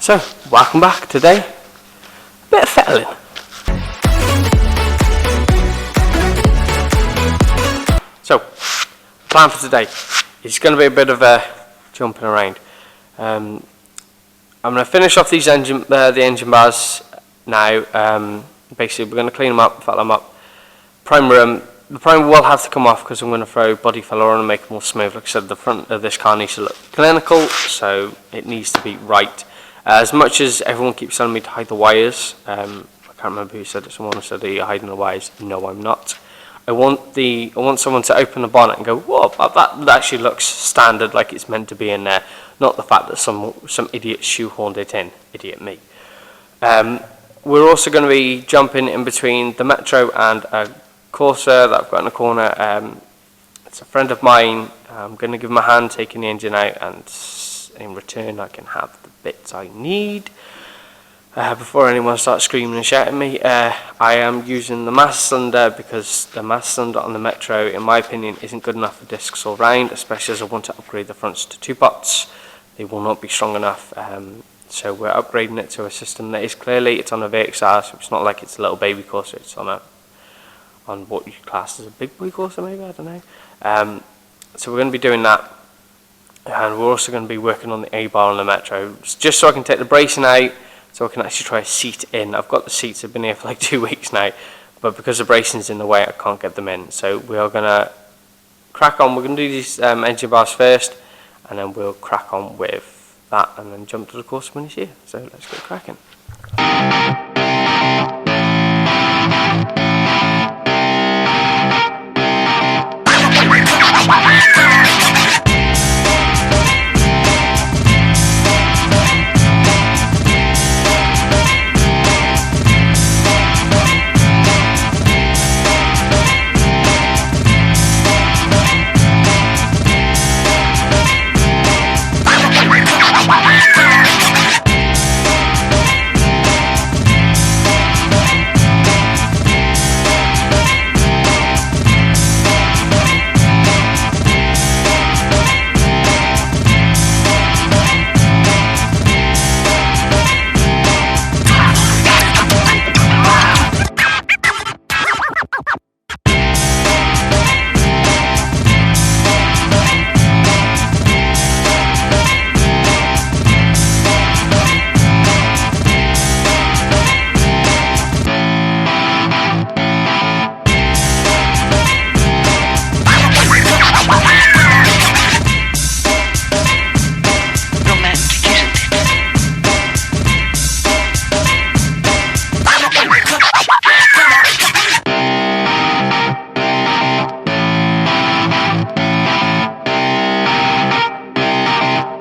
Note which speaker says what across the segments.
Speaker 1: So, welcome back. Today, bit of fettling. So, plan for today is going to be a bit of a jumping around. I'm going to finish off these the engine bars now. Basically, we're going to clean them up, fettle them up. Primer, the primer will have to come off because I'm going to throw body filler on and make it more smooth. Like I said, the front of this car needs to look clinical, so it needs to be right. As much as everyone keeps telling me to hide the wires, I can't remember who said it. Someone said, "Are you hiding the wires?" No, I'm not. I want someone to open the bonnet and go, "Whoa, that actually looks standard, like it's meant to be in there." Not the fact that some idiot shoehorned it in. Idiot me. We're also going to be jumping in between the Metro and a Corsa that I've got in the corner. It's a friend of mine. I'm going to give him a hand taking the engine out, and in return I can have the bits I need. Before anyone starts screaming and shouting at me, I am using the master cylinder because the master cylinder on the Metro, in my opinion, isn't good enough for discs all round, especially as I want to upgrade the fronts to 2 pots. They will not be strong enough, so we're upgrading it to a system that is clearly, it's on a VXR, so it's not like it's a little baby Corsa, it's on what you class as a big boy Corsa maybe, I don't know. So we're going to be doing that, and we're also going to be working on the A-bar on the Metro, just so I can take the bracing out, so I can actually try a seat in. I've got the seats, I've been here for like 2 weeks now, but because the bracing's in the way I can't get them in. So we are going to crack on, we're going to do these engine bars first, and then we'll crack on with that and then jump to the Corsa when he's here. So let's get cracking.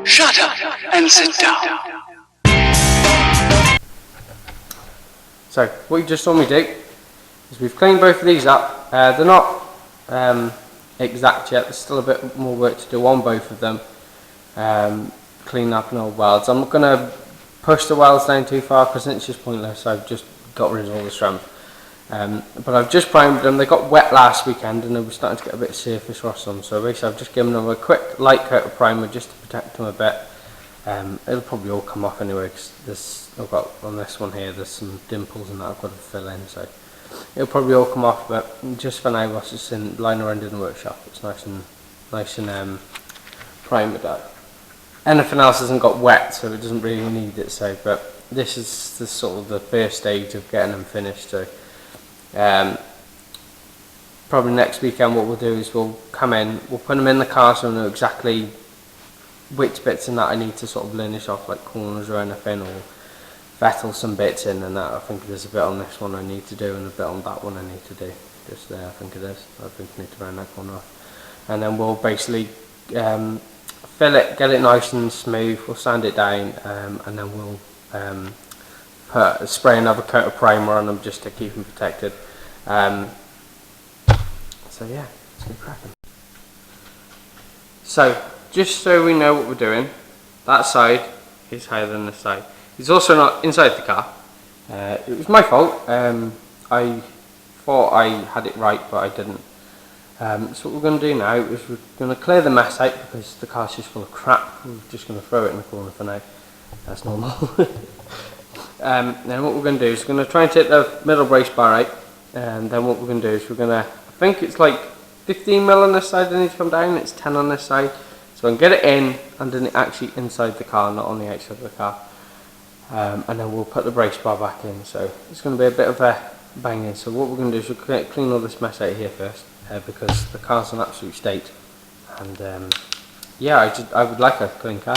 Speaker 2: Shut up and sit down.
Speaker 1: So what you just saw me do is we've cleaned both of these up. They're not exact yet, there's still a bit more work to do on both of them. Clean up an old welds. I'm not going to push the welds down too far because it's just pointless. I've just got rid of all the strength. But I've just primed them. They got wet last weekend and they were starting to get a bit of surface rust on, so basically I've just given them a quick light coat of primer just to protect them a bit. It'll probably all come off anyway because I've got on this one here there's some dimples and that I've got to fill in, so it'll probably all come off, but just for now whilst it's lying around in the workshop it's nice and primed up. Anything else hasn't got wet, so it doesn't really need it, so but this is the sort of the first stage of getting them finished. So probably next weekend what we'll do is we'll come in, we'll put them in the car so I know exactly which bits in that I need to sort of linish off, like corners or anything, or fettle some bits in and that. I think there's a bit on this one I need to do and a bit on that one I need to do. Just there, I think it is. I think I need to round that corner off. And then we'll basically fill it, get it nice and smooth, we'll sand it down, and then we'll spray another coat of primer on them just to keep them protected. So yeah, let's get cracking. So, just so we know what we're doing, that side is higher than this side. It's also not inside the car. It was my fault. I thought I had it right, but I didn't. So what we're going to do now is we're going to clear the mess out because the car's just full of crap. We're just going to throw it in the corner for now. That's normal. Then what we're going to do is we're going to try and take the middle brace bar out, and then what we're going to do is we're going to, I think it's like 15mm on this side that needs to come down, it's 10 on this side, so I can get it in underneath, actually inside the car, not on the outside of the car, and then we'll put the brace bar back in. So it's going to be a bit of a banging. So what we're going to do is we'll clean all this mess out here first, because the car's in absolute state, and yeah, I would like a clean car.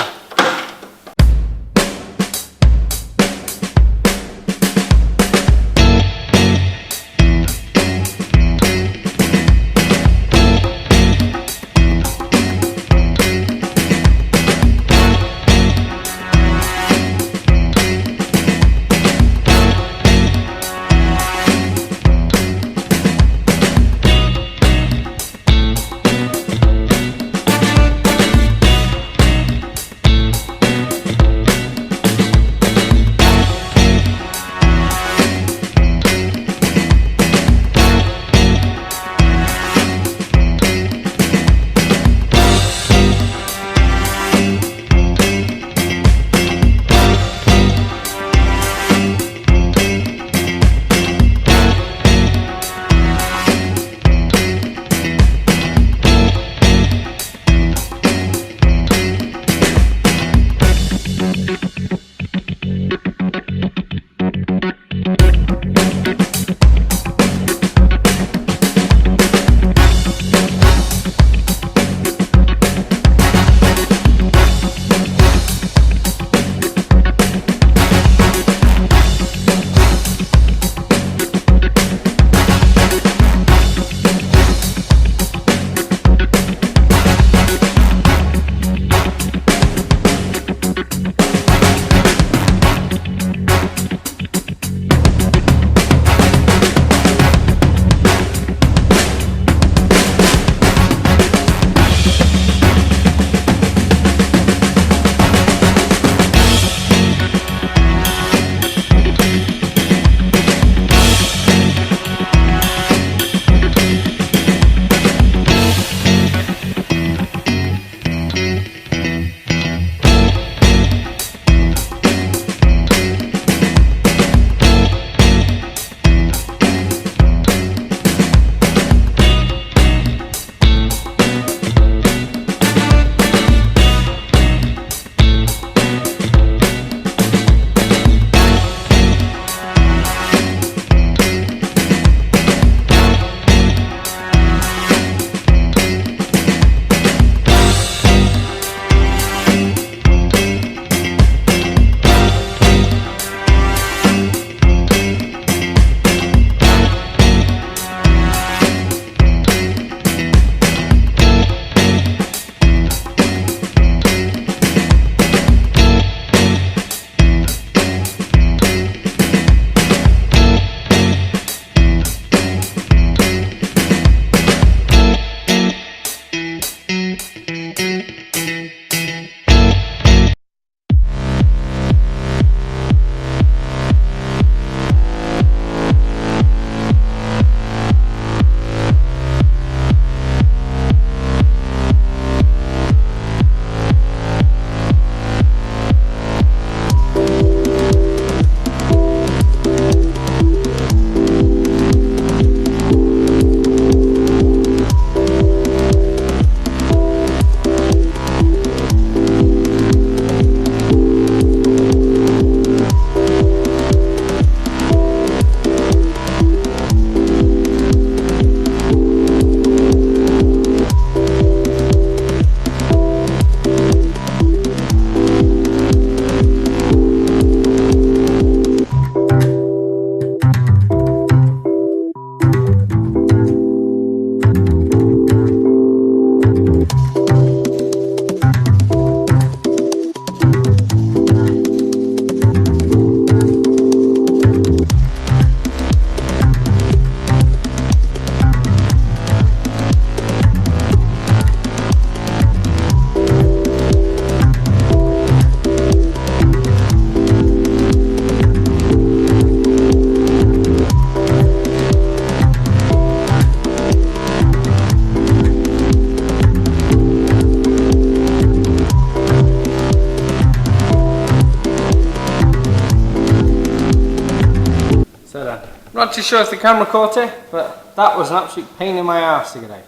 Speaker 1: Not too sure if the camera caught it, but that was an absolute pain in my ass to get out.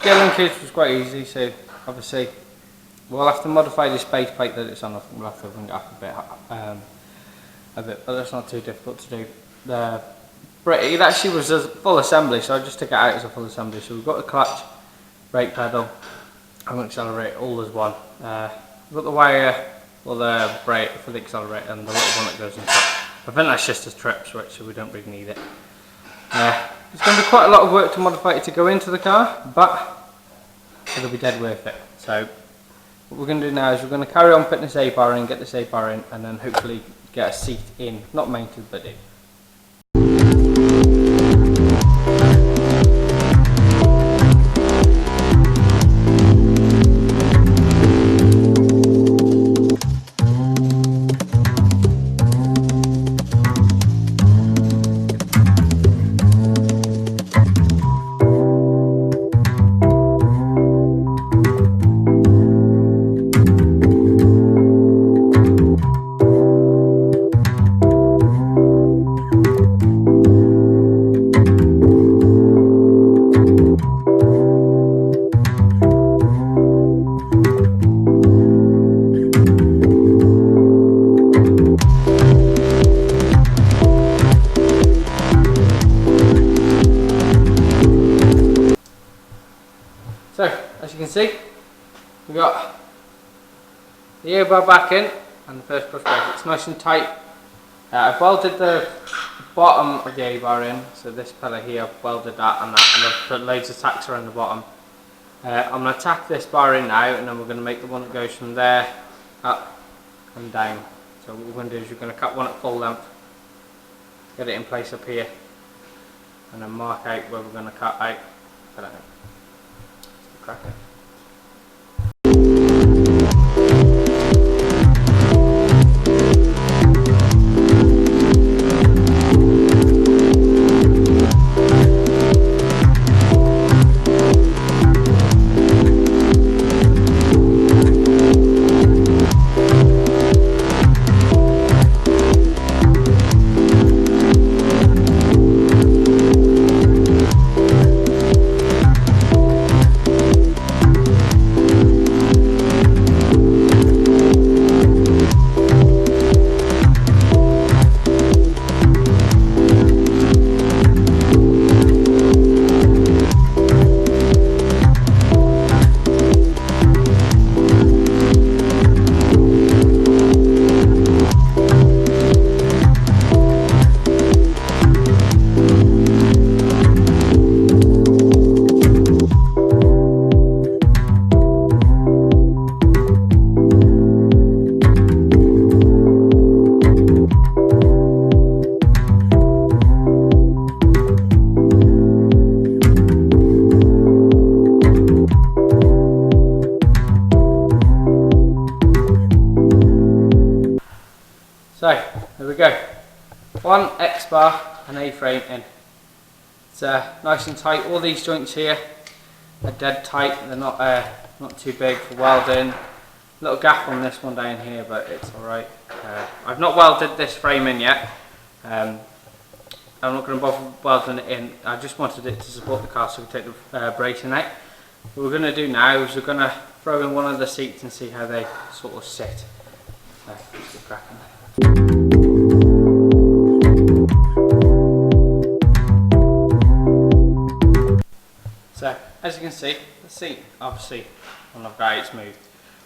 Speaker 1: Getting kids was quite easy, so obviously we'll have to modify this base plate that it's on. I think we'll have to bring it up a bit, but that's not too difficult to do. It actually was a full assembly, so I just took it out as a full assembly. So we've got the clutch, brake pedal, and accelerator all as one. We've got the wire for the brake for the accelerator and the little one that goes into it. I think that's just a trip switch, so we don't really need it. It's going to be quite a lot of work to modify it to go into the car, but it'll be dead worth it. So what we're going to do now is we're going to carry on putting this A-bar in, get this A-bar in, and then hopefully get a seat in, not mounted but in. So, as you can see, we've got the A-bar back in and the first push brake. It's nice and tight. I've welded the bottom of the A-bar in, so this pillar here, I've welded that and that, and I've put loads of tacks around the bottom. I'm going to tack this bar in now, and then we're going to make the one that goes from there up and down. So what we're going to do is we're going to cut one at full length, get it in place up here, and then mark out where we're going to cut out. Cracking. So, there we go. One X-bar and A-frame in. It's nice and tight. All these joints here are dead tight. They're not too big for welding. Little gap on this one down here, but it's alright. I've not welded this frame in yet. I'm not going to bother welding it in. I just wanted it to support the car so we take the bracing out. What we're going to do now is we're going to throw in one of the seats and see how they sort of sit. Let's get cracking. So, as you can see, the seat obviously when I've got it smooth.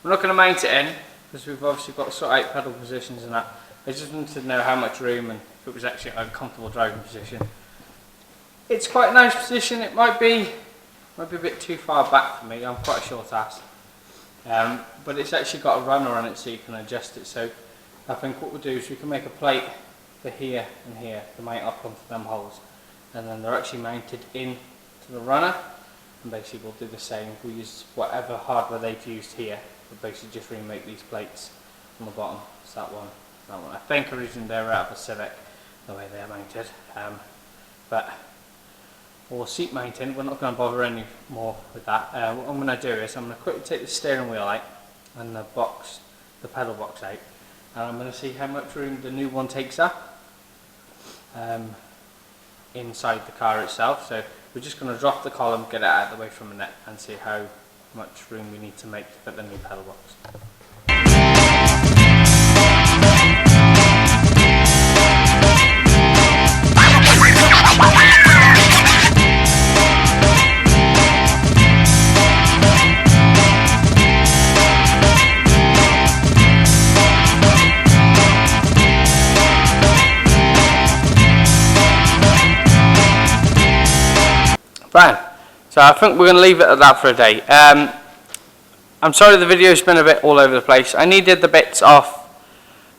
Speaker 1: We're not going to mount it in because we've obviously got sort of 8 pedal positions and that. I just wanted to know how much room and if it was actually a comfortable driving position. It's quite a nice position. It might be a bit too far back for me. I'm quite a short ass, but it's actually got a runner on it so you can adjust it. So I think what we'll do is we can make a plate for here and here to mount up onto them holes, and then they're actually mounted into the runner. And basically we'll do the same. We'll use whatever hardware they've used here, but basically just remake these plates on the bottom. It's that one. I think originally they were out of a Civic, the way they're mounted. But or seat mounting, we're not going to bother any more with that. What I'm going to do is I'm going to quickly take the steering wheel out and the pedal box out, and I'm going to see how much room the new one takes up. inside the car itself. So we're just going to drop the column, get it out of the way from a minute, and see how much room we need to make to fit the new pedal box. Fine. So I think we're going to leave it at that for a day. I'm sorry the video's been a bit all over the place. I needed the bits off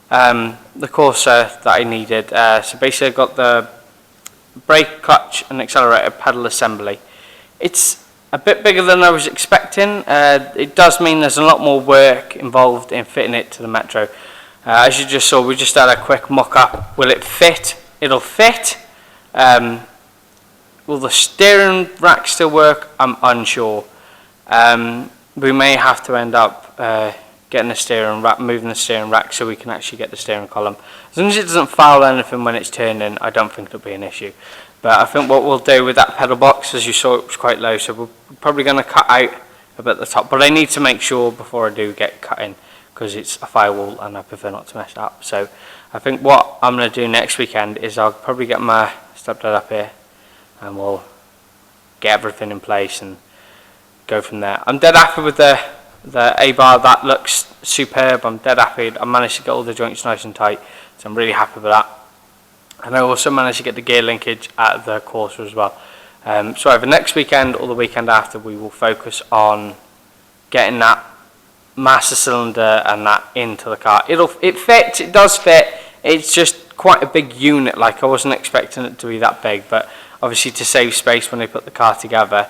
Speaker 1: the Corsa that I needed. So basically I've got the brake, clutch and accelerator pedal assembly. It's a bit bigger than I was expecting. It does mean there's a lot more work involved in fitting it to the Metro. As you just saw, we just had a quick mock-up. Will it fit? It'll fit. Will the steering rack still work? I'm unsure. We may have to end up getting the steering rack, moving the steering rack so we can actually get the steering column. As long as it doesn't foul anything when it's turning, I don't think it'll be an issue. But I think what we'll do with that pedal box, as you saw, it was quite low, so we're probably going to cut out a bit at the top. But I need to make sure before I do get cut in, because it's a firewall and I prefer not to mess it up. So I think what I'm going to do next weekend is I'll probably get my stepdad up here, and we'll get everything in place and go from there. I'm dead happy with the A-bar. That looks superb. I'm dead happy. I managed to get all the joints nice and tight, so I'm really happy with that. And I also managed to get the gear linkage out of the Corsa as well. So either next weekend or the weekend after, we will focus on getting that master cylinder and that into the car. It fits. It does fit. It's just quite a big unit. Like, I wasn't expecting it to be that big, but obviously to save space when they put the car together,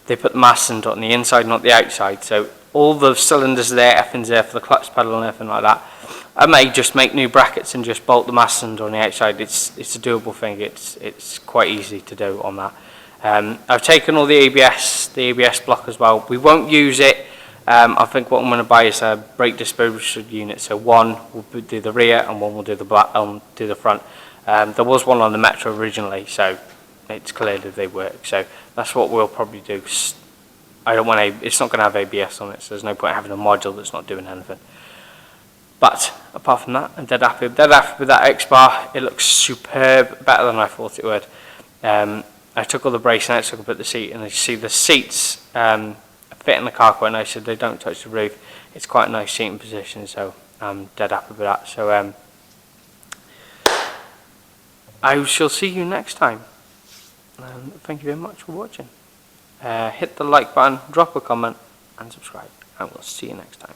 Speaker 1: they put the master cylinder on the inside, not the outside. So all the cylinders there, F-ins there for the clutch pedal and everything like that. I may just make new brackets and just bolt the master cylinder on the outside. It's a doable thing. It's quite easy to do on that. I've taken all the ABS block as well. We won't use it. I think what I'm going to buy is a brake disposal unit. So one will do the rear and one will do the front. There was one on the Metro originally, so it's clear that they work. So that's what we'll probably do. I don't want it's not going to have ABS on it, so there's no point having a module that's not doing anything. But apart from that, I'm dead happy. With that X-bar. It looks superb, better than I thought it would. I took all the bracing out, so I could put the seat, and you see the seats fit in the car quite nicely. They don't touch the roof. It's quite a nice seating position, so I'm dead happy with that. So I shall see you next time. Thank you very much for watching. Hit the like button, drop a comment and subscribe, and we'll see you next time.